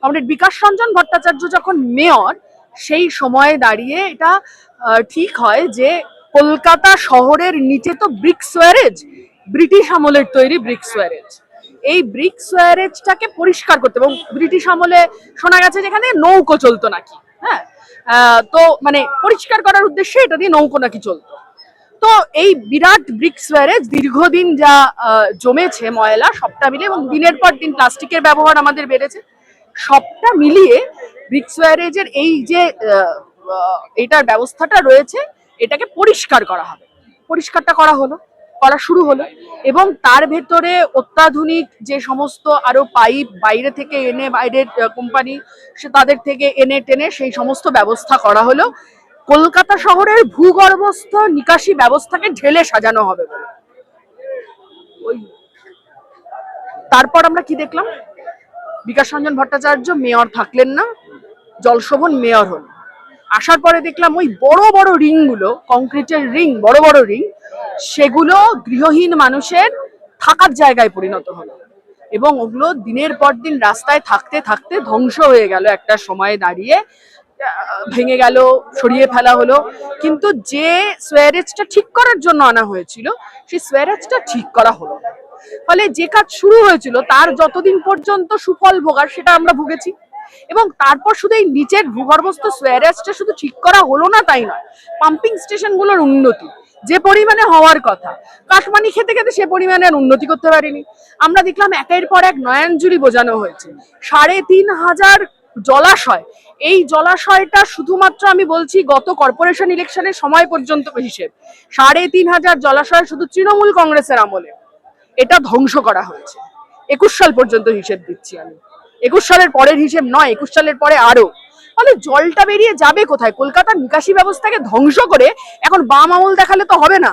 Comrade Bikash Ranjan Bhattacharya যখন mayor, সেই সময়ে দাঁড়িয়ে এটা ঠিক হয় যে কলকাতা শহরের নিচে তো ব্রিক সোয়ারেজ, ব্রিটিশ আমলের তৈরি ব্রিক সোয়ারেজ, এই ব্রিক সোয়ারেজটাকে পরিষ্কার করতে, এবং ব্রিটিশ আমলে শোনা গেছে যেখানে নৌকো চলতো নাকি, হ্যাঁ, তো মানে পরিষ্কার করার উদ্দেশ্যে এটা দিয়ে নৌকো নাকি চলতো। তো এই বিরাট ব্রিক সোয়ারেজ দীর্ঘদিন যা জমেছে ময়লা সবটা মিলে, এবং দিনের পর দিন প্লাস্টিকের ব্যবহার আমাদের বেড়েছে, সবটা মিলিয়ে ব্রিক সোয়ারেজের এই যে এটার ব্যবস্থাটা রয়েছে, এটাকে পরিষ্কার করা হবে। পরিষ্কারটা করা শুরু হলো, এবং তার ভেতরে অত্যাধুনিক যে সমস্ত আরো পাইপ বাইরে থেকে এনে, বাইরের কোম্পানি সে তাদের থেকে এনে টেনে সেই সমস্ত ব্যবস্থা করা হলো। কলকাতা শহরের ভূগর্ভস্থ নিকাশি ব্যবস্থাকে ঢেলে সাজানো হবে বলে। ওই তারপর আমরা কি দেখলাম, বিকাশ রঞ্জন ভট্টাচার্য মেয়র থাকলেন না, জলশোভন মেয়র হল। আসার পরে দেখলাম ওই বড় বড় রিং গুলো, কংক্রিটের রিং, বড় বড় রিং, সেগুলো গৃহহীন মানুষের থাকার জায়গায় পরিণত হলো, এবং ওগুলো দিনের পর দিন রাস্তায় থাকতে থাকতে ধ্বংস হয়ে গেল। একটা সময়ে দাঁড়িয়ে ভেঙে গেল, সরিয়ে ফেলা হলো। কিন্তু যে সোয়ারেজটা ঠিক করার জন্য আনা হয়েছিল, সেই সোয়ারেজটা ঠিক করা হলো না। ফলে যে কাজ শুরু হয়েছিল তার যতদিন পর্যন্ত সুফল ভোগার, সেটা আমরা ভুগেছি। এবং তারপর শুধু এই নিচের ভূগর্ভস্থ সোয়ারেজটা শুধু ঠিক করা হলো না তাই নয়, পাম্পিং স্টেশনগুলোর উন্নতি যে পরিমাণে হওয়ার কথা, কাশমানি খেতে খেতে সে পরিমাণে আর উন্নতি করতে পারিনি। আমরা দেখলাম একের পর এক নয়নজুরি বোঝানো হয়েছে, ৩,৫০০ জলাশয়। এই জলাশয়টা শুধুমাত্র আমি বলছি গত কর্পোরেশন ইলেকশনের সময় পর্যন্ত হিসেব, ৩,৫০০ জলাশয় শুধু তৃণমূল কংগ্রেসের আমলে এটা ধ্বংস করা হয়েছে। ২১ সাল পর্যন্ত হিসেব দিচ্ছি আমি, ২১ সালের পরের হিসেব নয়, ২১ সালের পরে আরো। মানে জলটা বেরিয়ে যাবে কোথায়? কলকাতার নিকাশি ব্যবস্থাকে ধ্বংস করে এখন বাম আমল দেখালে তো হবে না।